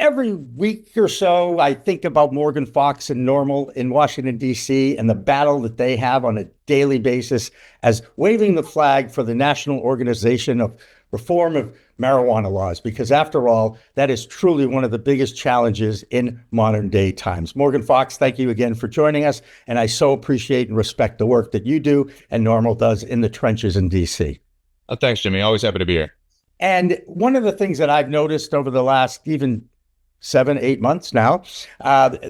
every week or so, I think about Morgan Fox and NORML in Washington, D.C., and the battle that they have on a daily basis as waving the flag for the National Organization of Reform of Marijuana Laws, because after all, that is truly one of the biggest challenges in modern day times. Morgan Fox, thank you again for joining us. And I so appreciate and respect the work that you do and NORML does in the trenches in D.C. Thanks, Jimmy. Always happy to be here. And one of the things that I've noticed over the last even 7-8 months now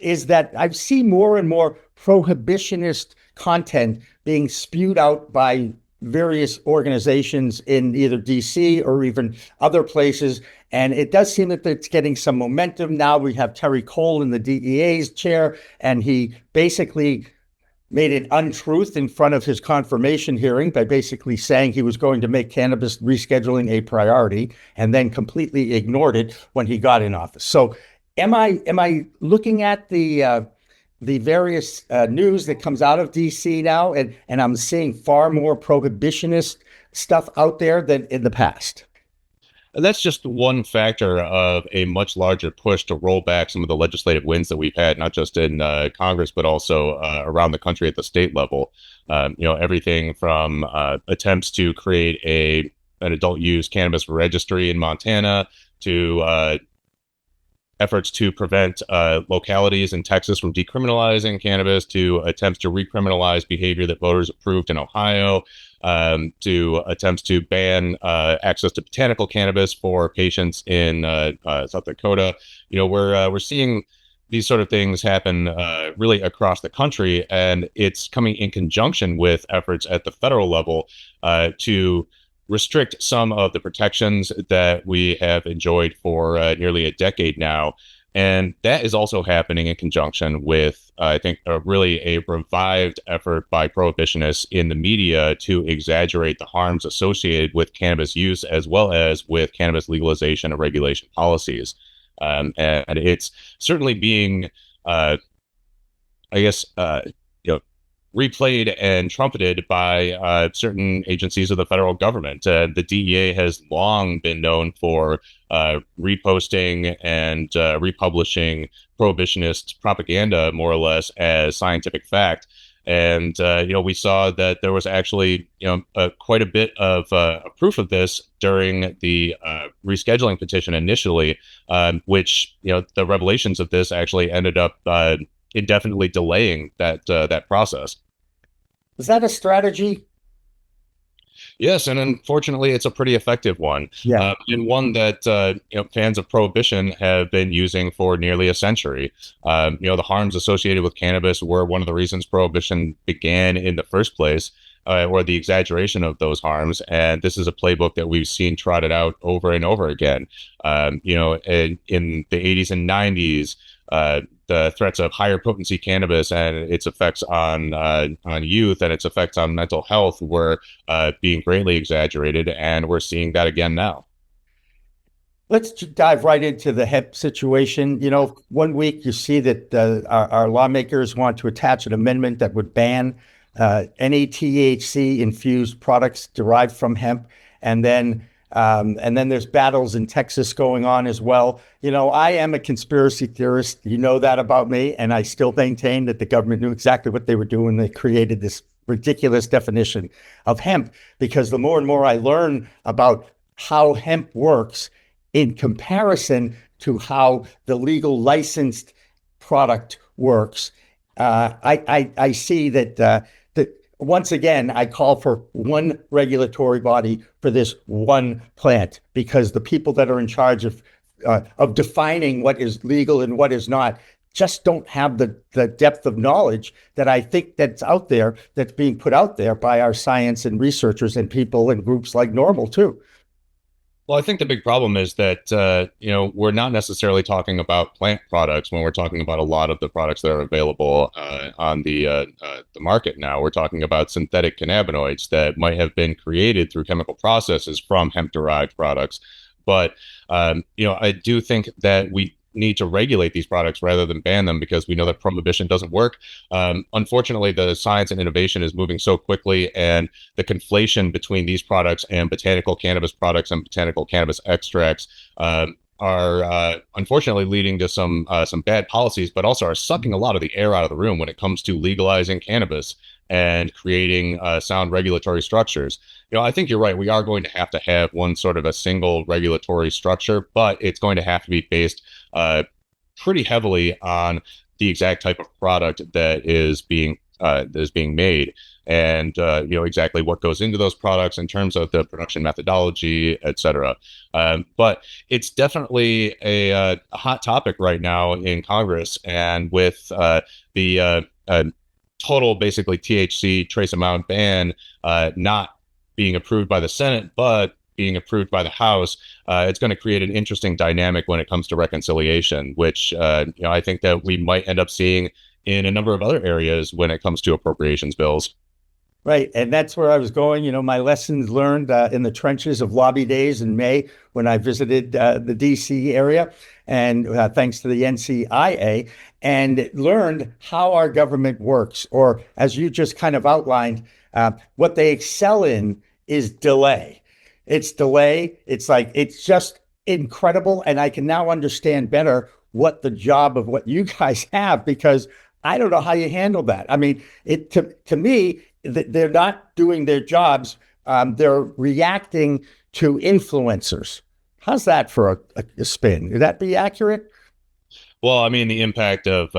is that I've seen more and more prohibitionist content being spewed out by various organizations in either DC or even other places. And it does seem that it's getting some momentum. Now we have Terrence Cole in the DEA's chair, and he basically made an untruth in front of his confirmation hearing by basically saying he was going to make cannabis rescheduling a priority and then completely ignored it when he got in office. So am I looking at the various news that comes out of DC now, and I'm seeing far more prohibitionist stuff out there than in the past? That's just one factor of a much larger push to roll back some of the legislative wins that we've had, not just in Congress, but also around the country at the state level. Everything from attempts to create an adult use cannabis registry in Montana to efforts to prevent localities in Texas from decriminalizing cannabis, to attempts to recriminalize behavior that voters approved in Ohio, to attempts to ban access to botanical cannabis for patients in South Dakota. We're seeing these sort of things happen really across the country, and it's coming in conjunction with efforts at the federal level to restrict some of the protections that we have enjoyed for nearly a decade now. And that is also happening in conjunction with, I think, really a revived effort by prohibitionists in the media to exaggerate the harms associated with cannabis use, as well as with cannabis legalization and regulation policies. And it's certainly being, replayed and trumpeted by certain agencies of the federal government. The DEA has long been known for reposting and republishing prohibitionist propaganda, more or less, as scientific fact. And we saw that there was actually quite a bit of proof of this during the rescheduling petition initially, which the revelations of this actually ended up indefinitely delaying that process. Is that a strategy? Yes, and unfortunately, it's a pretty effective one. Yeah. And one that fans of prohibition have been using for nearly a century. The harms associated with cannabis were one of the reasons prohibition began in the first place, or the exaggeration of those harms. And this is a playbook that we've seen trotted out over and over again. In the 80s and 90s, the threats of higher potency cannabis and its effects on youth and its effects on mental health were being greatly exaggerated, and we're seeing that again now. Let's dive right into the hemp situation. 1 week you see that our lawmakers want to attach an amendment that would ban any THC infused products derived from hemp, and then there's battles in Texas going on as well. I am a conspiracy theorist. You know that about me. And I still maintain that the government knew exactly what they were doing. They created this ridiculous definition of hemp, because the more and more I learn about how hemp works in comparison to how the legal licensed product works, I see that once again, I call for one regulatory body for this one plant, because the people that are in charge of defining what is legal and what is not just don't have the depth of knowledge that I think that's out there, that's being put out there by our science and researchers and people and groups like NORML too. Well, I think the big problem is that, we're not necessarily talking about plant products when we're talking about a lot of the products that are available on the market now. We're talking about synthetic cannabinoids that might have been created through chemical processes from hemp-derived products. But, I do think that we need to regulate these products rather than ban them, because we know that prohibition doesn't work. Unfortunately, the science and innovation is moving so quickly, and the conflation between these products and botanical cannabis products and botanical cannabis extracts are unfortunately leading to some bad policies, but also are sucking a lot of the air out of the room when it comes to legalizing cannabis and creating sound regulatory structures. I think you're right. We are going to have one sort of a single regulatory structure, but it's going to have to be based pretty heavily on the exact type of product that is being made, and exactly what goes into those products in terms of the production methodology, et cetera. But it's definitely a hot topic right now in Congress, and with the total, basically, THC trace amount ban not being approved by the Senate, but being approved by the House, it's going to create an interesting dynamic when it comes to reconciliation, which I think that we might end up seeing in a number of other areas when it comes to appropriations bills. Right. And that's where I was going. My lessons learned in the trenches of lobby days in May when I visited the DC area, and thanks to the NCIA, and learned how our government works, or as you just kind of outlined, what they excel in is delay. It's delay. It's like, it's just incredible. And I can now understand better what the job of what you guys have, because I don't know how you handle that. I mean, to me, they're not doing their jobs. They're reacting to influencers. How's that for a spin? Would that be accurate? Well, I mean, the impact of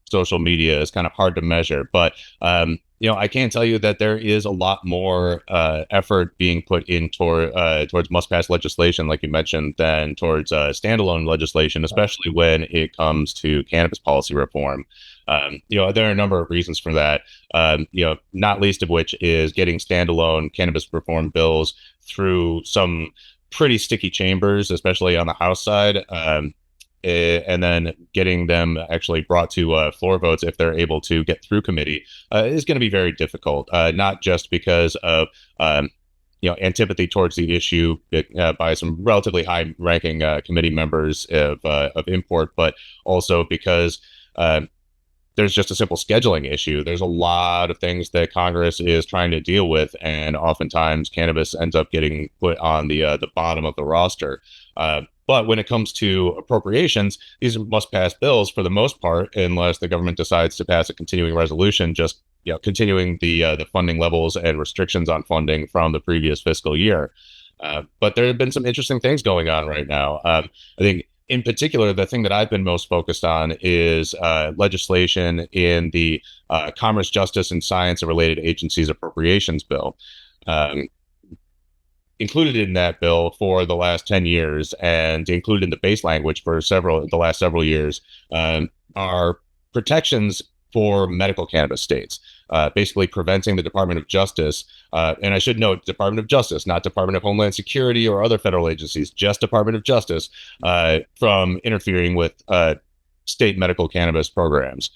social media is kind of hard to measure, but I can tell you that there is a lot more effort being put in towards must-pass legislation, like you mentioned, than towards standalone legislation, especially when it comes to cannabis policy reform. There are a number of reasons for that. Not least of which is getting standalone cannabis reform bills through some pretty sticky chambers, especially on the House side. And then getting them actually brought to floor votes, if they're able to get through committee, is going to be very difficult. Not just because of antipathy towards the issue by some relatively high-ranking committee members of import, but also because there's just a simple scheduling issue. There's a lot of things that Congress is trying to deal with, and oftentimes cannabis ends up getting put on the bottom of the roster. But when it comes to appropriations, these are must-pass bills for the most part, unless the government decides to pass a continuing resolution, just continuing the funding levels and restrictions on funding from the previous fiscal year. But there have been some interesting things going on right now. I think, in particular, the thing that I've been most focused on is legislation in the Commerce, Justice, and Science and Related Agencies Appropriations Bill. Included in that bill for the last 10 years and included in the base language for the last several years are protections for medical cannabis states, basically preventing the Department of Justice, and I should note Department of Justice, not Department of Homeland Security or other federal agencies, just Department of Justice, from interfering with state medical cannabis programs.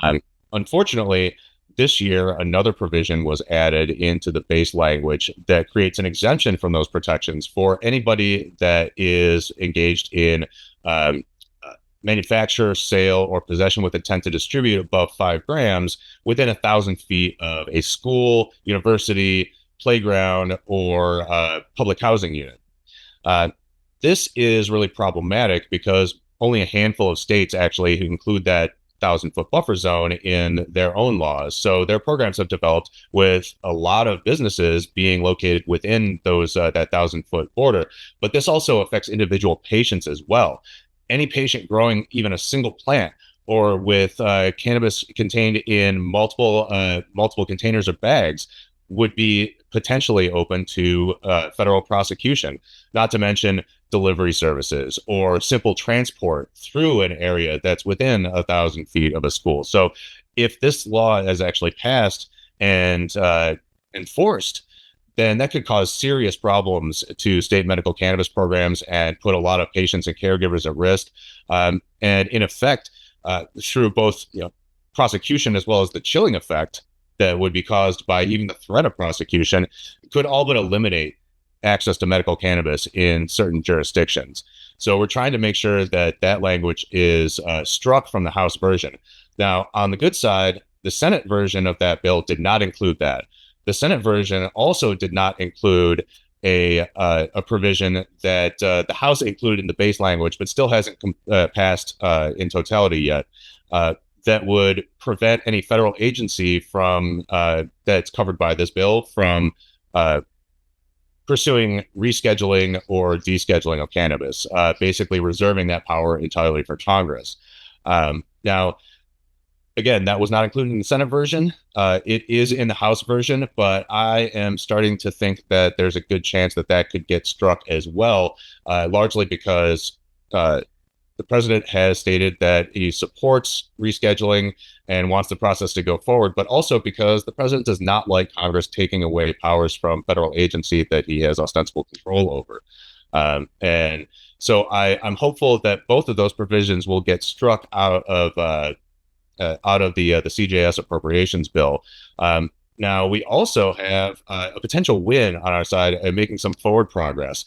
Right. Unfortunately, this year, another provision was added into the base language that creates an exemption from those protections for anybody that is engaged in manufacture, sale, or possession with intent to distribute above 5 grams within 1,000 feet of a school, university, playground, or public housing unit. This is really problematic because only a handful of states actually include that 1,000-foot buffer zone in their own laws. So their programs have developed with a lot of businesses being located within those that 1,000-foot border. But this also affects individual patients as well. Any patient growing even a single plant or with cannabis contained in multiple containers or bags would be potentially open to federal prosecution, not to mention delivery services or simple transport through an area that's within 1,000 feet of a school. So if this law is actually passed and enforced, then that could cause serious problems to state medical cannabis programs and put a lot of patients and caregivers at risk. And in effect, through both prosecution as well as the chilling effect that would be caused by even the threat of prosecution, could all but eliminate access to medical cannabis in certain jurisdictions. So we're trying to make sure that that language is struck from the House version. Now, on the good side, the Senate version of that bill did not include that. The Senate version also did not include a provision that the House included in the base language, but still hasn't passed in totality yet, that would prevent any federal agency from that's covered by this bill from pursuing rescheduling or descheduling of cannabis, basically reserving that power entirely for Congress. Now, again, that was not included in the Senate version. It is in the House version, but I am starting to think that there's a good chance that that could get struck as well, largely because the president has stated that he supports rescheduling and wants the process to go forward, but also because the president does not like Congress taking away powers from federal agency that he has ostensible control over. And so I'm hopeful that both of those provisions will get struck out of the CJS appropriations bill. Now, we also have a potential win on our side and making some forward progress.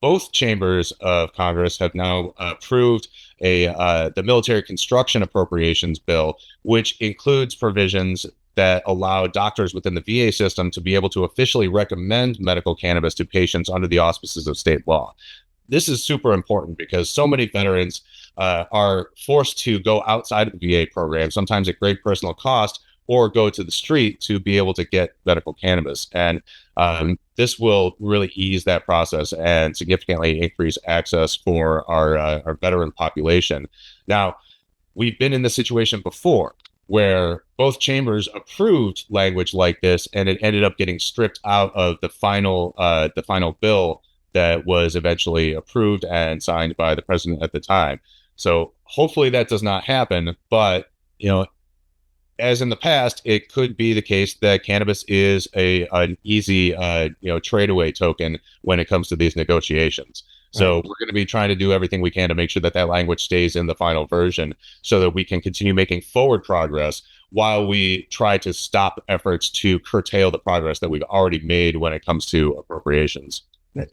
Both chambers of Congress have now approved the military construction appropriations bill, which includes provisions that allow doctors within the VA system to be able to officially recommend medical cannabis to patients under the auspices of state law. This is super important because so many veterans are forced to go outside of the VA program, sometimes at great personal cost, or go to the street to be able to get medical cannabis. And this will really ease that process and significantly increase access for our veteran population. Now, we've been in this situation before where both chambers approved language like this, and it ended up getting stripped out of the final bill that was eventually approved and signed by the president at the time. So hopefully that does not happen, but as in the past, it could be the case that cannabis is an easy trade away token when it comes to these negotiations. So we're going to be trying to do everything we can to make sure that language stays in the final version so that we can continue making forward progress while we try to stop efforts to curtail the progress that we've already made when it comes to appropriations.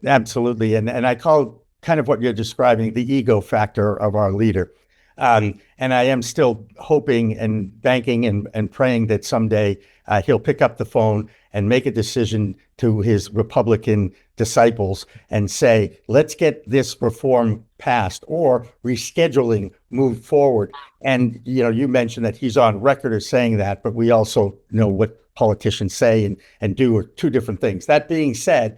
Absolutely. And I call kind of what you're describing the ego factor of our leader. And I am still hoping and banking and praying that someday he'll pick up the phone and make a decision to his Republican disciples and say, let's get this reform passed or rescheduling moved forward. And, you mentioned that he's on record as saying that, but we also know what politicians say and do are two different things. That being said,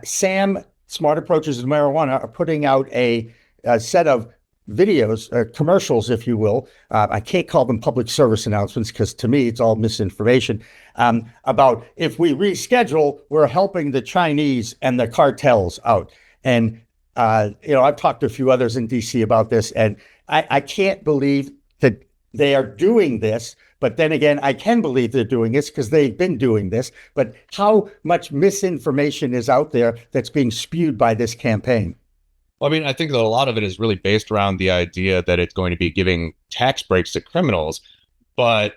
Sam, Smart Approaches to Marijuana, are putting out a set of videos, commercials, if you will. I can't call them public service announcements because to me, it's all misinformation about if we reschedule, we're helping the Chinese and the cartels out. And, I've talked to a few others in DC about this, and I can't believe that they are doing this. But then again, I can believe they're doing this because they've been doing this. But how much misinformation is out there that's being spewed by this campaign? Well, I mean, I think that a lot of it is really based around the idea that it's going to be giving tax breaks to criminals, but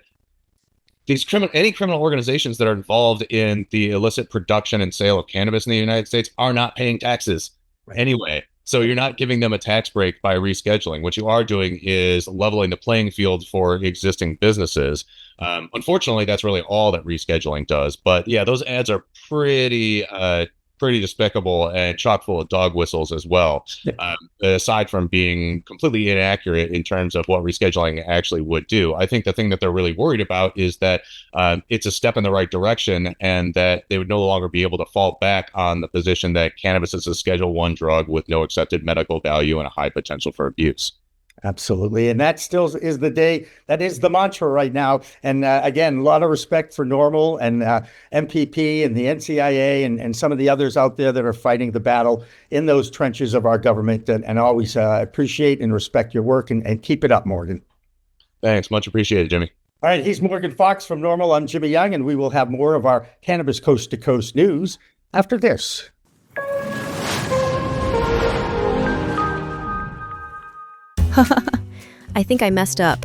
any criminal organizations that are involved in the illicit production and sale of cannabis in the United States are not paying taxes anyway. So you're not giving them a tax break by rescheduling. What you are doing is leveling the playing field for existing businesses. Unfortunately, that's really all that rescheduling does. But yeah, those ads are pretty despicable and chock full of dog whistles as well, aside from being completely inaccurate in terms of what rescheduling actually would do. I think the thing that they're really worried about is that it's a step in the right direction and that they would no longer be able to fall back on the position that cannabis is a Schedule I drug with no accepted medical value and a high potential for abuse. Absolutely. And that still is that is the mantra right now. And again, a lot of respect for NORML and MPP and the NCIA and some of the others out there that are fighting the battle in those trenches of our government. And always appreciate and respect your work and keep it up, Morgan. Thanks. Much appreciated, Jimmy. All right. He's Morgan Fox from NORML. I'm Jimmy Young, and we will have more of our Cannabis Coast to Coast news after this. I think I messed up.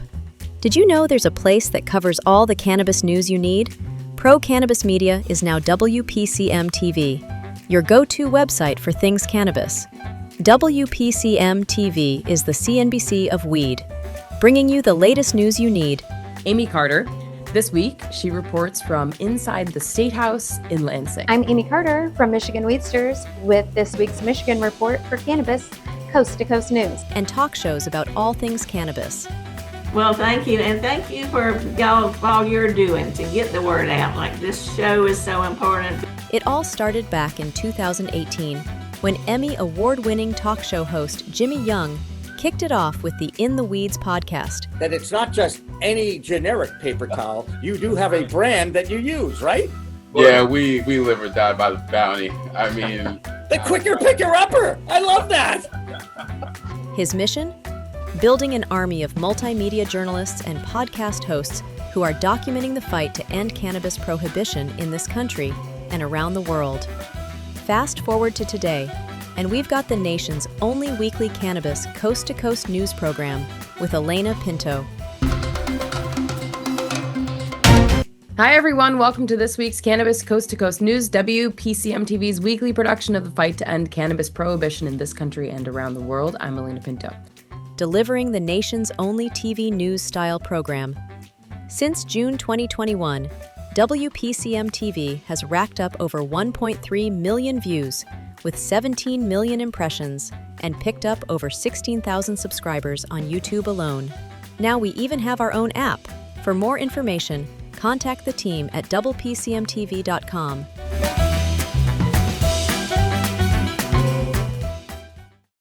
Did you know there's a place that covers all the cannabis news you need? Pro Cannabis Media is now WPCM TV, your go-to website for things cannabis. WPCM TV is the CNBC of weed, bringing you the latest news you need. Amy Carter, This week, she reports from inside the State House in Lansing. I'm Amy Carter from Michigan Weedsters with this week's Michigan Report for Cannabis, Coast to Coast News. And talk shows about all things cannabis. Well, thank you. And thank you for y'all, all you're doing to get the word out. Like, this show is so important. It all started back in 2018 when Emmy award-winning talk show host Jimmy Young kicked it off with the In the Weeds podcast. That it's not just any generic paper towel. You do have a brand that you use, right? Yeah, we live or die by the bounty. I mean... The quicker picker-upper! I love that! His mission? Building an army of multimedia journalists and podcast hosts who are documenting the fight to end cannabis prohibition in this country and around the world. Fast forward to today, and we've got the nation's only weekly cannabis coast-to-coast news program with Elena Pinto. Hi, everyone. Welcome to this week's Cannabis Coast to Coast News, WPCM TV's weekly production of the fight to end cannabis prohibition in this country and around the world. I'm Elena Pinto. Delivering the nation's only TV news-style program. Since June 2021, WPCM TV has racked up over 1.3 million views, with 17 million impressions, and picked up over 16,000 subscribers on YouTube alone. Now we even have our own app. For more information, contact the team at WPCMTV.com